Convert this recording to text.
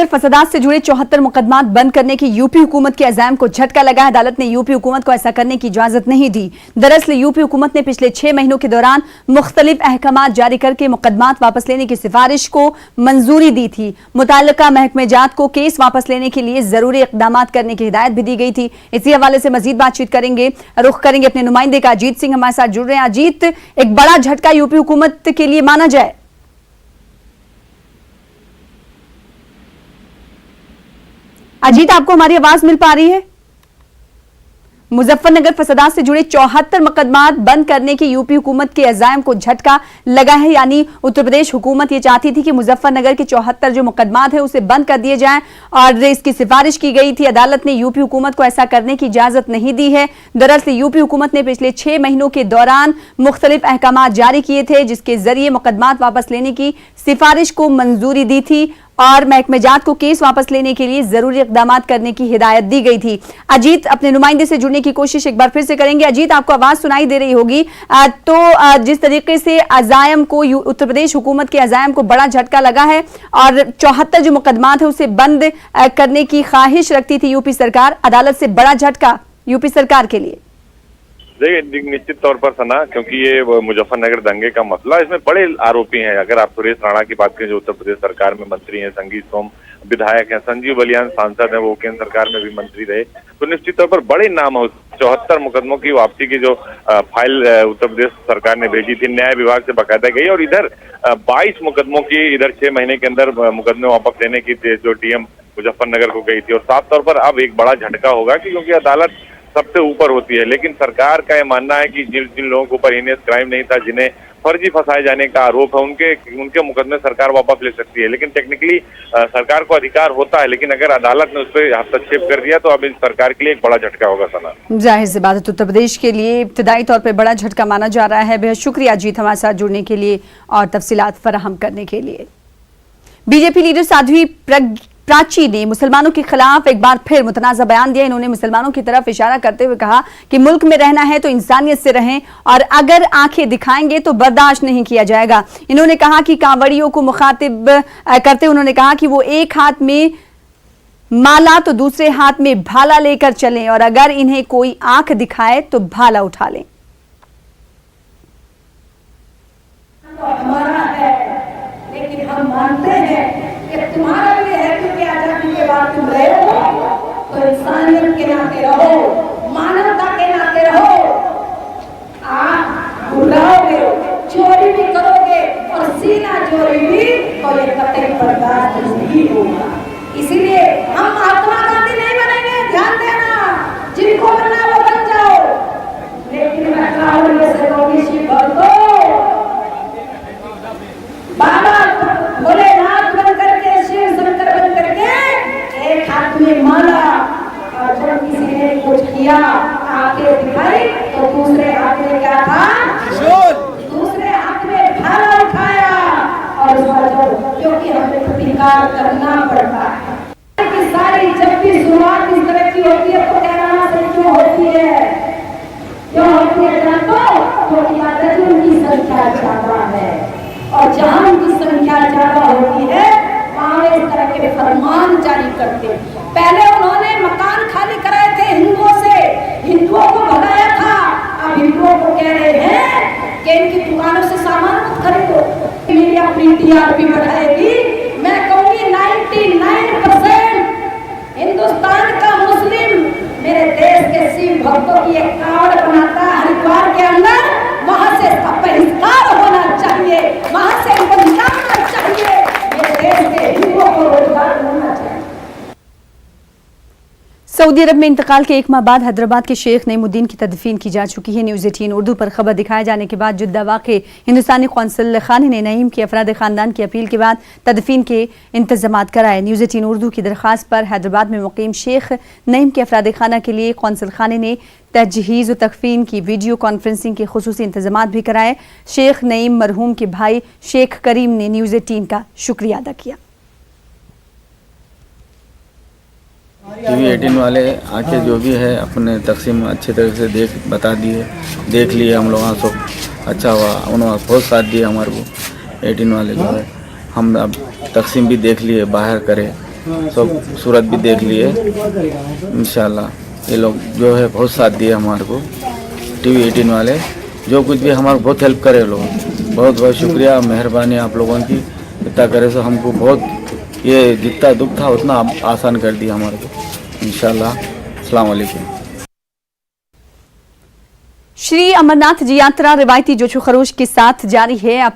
फसादात से जुड़े 74 मुकदमात बंद करने की यूपी हुकूमत के अज़ाम को झटका लगा है। अदालत ने यूपी हुकूमत को ऐसा करने की इजाजत नहीं दी। दरअसल यूपी हुकूमत ने पिछले 6 महीनों के दौरान मुख्तलिफ अहकामात जारी करके मुकदमात वापस लेने की सिफारिश को मंजूरी दी थी। मुताल्लिका महकमे जात को केस वापस लेने के लिए जरूरी इकदाम करने की हिदायत भी दी गई थी। इसी हवाले से मजीद बातचीत करेंगे, रुख करेंगे अपने नुमाइंदे का। अजीत सिंह हमारे साथ जुड़ रहे हैं। अजीत, एक बड़ा झटका यूपी हुकूमत के लिए माना जाए? अजीत, आपको हमारी आवाज मिल पा रही है? मुजफ्फरनगर फसादात से जुड़े 74 मुकदमात बंद करने की यूपी हुकूमत के अज़ाम को झटका लगा है। यानी उत्तर प्रदेश हुकूमत ये चाहती थी कि मुजफ्फरनगर के 74 जो मुकदमात है उसे बंद कर दिए जाएं और इसकी सिफारिश की गई थी। अदालत ने यूपी हुकूमत को ऐसा करने की इजाजत नहीं दी है। दरअसल यूपी हुकूमत ने पिछले 6 महीनों के दौरान मुख्तलिफ अहकामात जारी किए थे, जिसके जरिए मुकदमात वापस लेने की सिफारिश को मंजूरी दी थी और महकमे जात को केस वापस लेने के लिए जरूरी इकदाम करने की हिदायत दी गई थी। अजीत, अपने नुमाइंदे से जुड़ने की कोशिश एक बार फिर से करेंगे। अजीत, आपको आवाज सुनाई दे रही होगी। तो जिस तरीके से अज़ायम को, उत्तर प्रदेश हुकूमत के अज़ायम को बड़ा झटका लगा है और 74 जो मुकदमात है उसे बंद करने की ख्वाहिश रखती थी यूपी सरकार, अदालत से बड़ा झटका यूपी सरकार के लिए। देखिए, निश्चित तौर पर सना, क्योंकि ये मुजफ्फरनगर दंगे का मसला, इसमें बड़े आरोपी हैं। अगर आप सुरेश राणा की बात करें जो उत्तर प्रदेश सरकार में मंत्री हैं, संगीत सोम विधायक हैं, संजीव बलियान सांसद हैं, वो केंद्र सरकार में भी मंत्री रहे, तो निश्चित तौर पर बड़े नाम है। 74 मुकदमों की वापसी की जो फाइल उत्तर प्रदेश सरकार ने भेजी थी, न्याय विभाग से बाकायदा गई और इधर 22 मुकदमों की इधर 6 महीने के अंदर मुकदमे वापस लेने की जो डीएम मुजफ्फरनगर को गई थी। और साफ तौर पर अब एक बड़ा झटका होगा क्योंकि अदालत सबसे ऊपर होती है, लेकिन सरकार का यह मानना है कि जिन लोगों के ऊपर हीनियस क्राइम नहीं था, जिन्हें फर्जी फंसाए जाने का आरोप है, उनके मुकदमे सरकार वापस ले सकती है। लेकिन टेक्निकली सरकार को अधिकार होता है, लेकिन अगर अदालत ने उस पर हस्तक्षेप कर दिया तो अब इस सरकार के लिए एक बड़ा झटका होगा। सना, जाहिर सी बात है, उत्तर प्रदेश के लिए इब्तिदाई तौर पर बड़ा झटका माना जा रहा है। बेहद शुक्रिया अजीत हमारे साथ जुड़ने के लिए और तफसीलात फराहम करने के लिए। बीजेपी लीडर साध्वी प्राची ने मुसलमानों के खिलाफ एक बार फिर मुतनाज़ा बयान दिया। इन्होंने मुसलमानों की तरफ इशारा करते हुए कहा कि मुल्क में रहना है तो इंसानियत से रहें और अगर आंखें दिखाएंगे तो बर्दाश्त नहीं किया जाएगा। इन्होंने कहा कि कांवड़ियों को मुखातिब करते उन्होंने कहा कि वो एक हाथ में माला तो दूसरे हाथ में भाला लेकर चलें और अगर इन्हें कोई आंख दिखाए तो भाला उठा लें। हमारा है, लेकिन हम मानते हैं कि तुम्हारा भी है, क्योंकि आजादी के बाद तुम रहे हो तो इंसानियत के नाते रहो, मानवता के नाते रहो। आप बुलाओगे, चोरी भी करोगे और सीना चोरी भी, तो ये कतई बर्दाश्त नहीं होगा। इसीलिए हम महात्मा गांधी नहीं बनेंगे, ध्यान देना। जिनको बनना वो बन जाओ, लेकिन में से रोगी भर दो। बाबा भोलेनाथ बन करके, शिव शंकर बन करके, एक हाथ में माला और जब किसी ने कुछ किया, आंखें दिखाई, तो दूसरे हाथ में क्या था? दूसरे हाथ में भाला उठाया और क्योंकि हमें प्रतिकार करना पड़ता है। कि सारी जब भी शुरुआत इस तरह की होती है तो कहना से क्यों होती है? क्यों होती है जानते हो? क्योंकि आदतों की संख्या ज्यादा है और जहां उनकी संख्या ज्यादा होती है वहां इस तरह के फरमान जारी करते। पहले उन्होंने मकान खाली कराए थे हिंदुओं से, हिंदुओं को भगाया था। अब हिंदुओं को कह रहे हैं कि इनकी दुकानों से सामान मत खरीदो। मीडिया अपनी टीआरपी बढ़ाएगी। मैं कहूंगी 99% हिंदुस्तान का मुस्लिम मेरे देश के शिव भक्तों की एक कावड़ बनाता है हरिद्वार के अंदर, वहां से इसका बहिष्कार होना चाहिए, वहां से इनको निकालना चाहिए। ये देश के हिंदुओं को रोजगार मिलना चाहिए। सऊदी अरब में इंतकाल के 1 माह बाद हैदराबाद के शेख नईमुद्दीन की तदफीन की जा चुकी है। न्यूज़ 18 उर्दू पर खबर दिखाए जाने के बाद जिद्दा वाक़े हिंदुस्तानी कौंसल खाने ने नईम के अफराद ख़ानदान की अपील के बाद तदफीन के इंतजामात कराए। न्यूज़ 18 उर्दू की दरख्वास्त पर हैदराबाद में मुकीम शेख नईम के अफराद खाना के लिए कौंसल खाने ने तजहीज़ व तकफीन की वीडियो कॉन्फ्रेंसिंग के खुसूसी इंतजामात भी कराए। शेख नईम मरहूम के भाई शेख करीम ने न्यूज़ 18 का शुक्रिया अदा किया। टीवी 18 वाले आके जो भी है अपने तकसीम अच्छी तरह से देख लिए हम लोगों को अच्छा हुआ। उन्होंने बहुत साथ दिया हमारे को 18 वाले जो है। हम अब तकसीम भी देख लिए, बाहर करे सब सूरत भी देख लिए इंशाल्लाह। ये लोग जो है बहुत साथ दिए हमारे को, TV 18 वाले जो कुछ भी हमारे बहुत हेल्प करे लोग, बहुत बहुत शुक्रिया मेहरबानी आप लोगों की। इतना करे तो हमको बहुत ये जितना दुख था उतना आसान कर दिया हमारे को इंशाल्लाह। अस्सलाम वालेकुम। श्री अमरनाथ जी यात्रा रिवायती जोशो खरोश के साथ जारी है। अब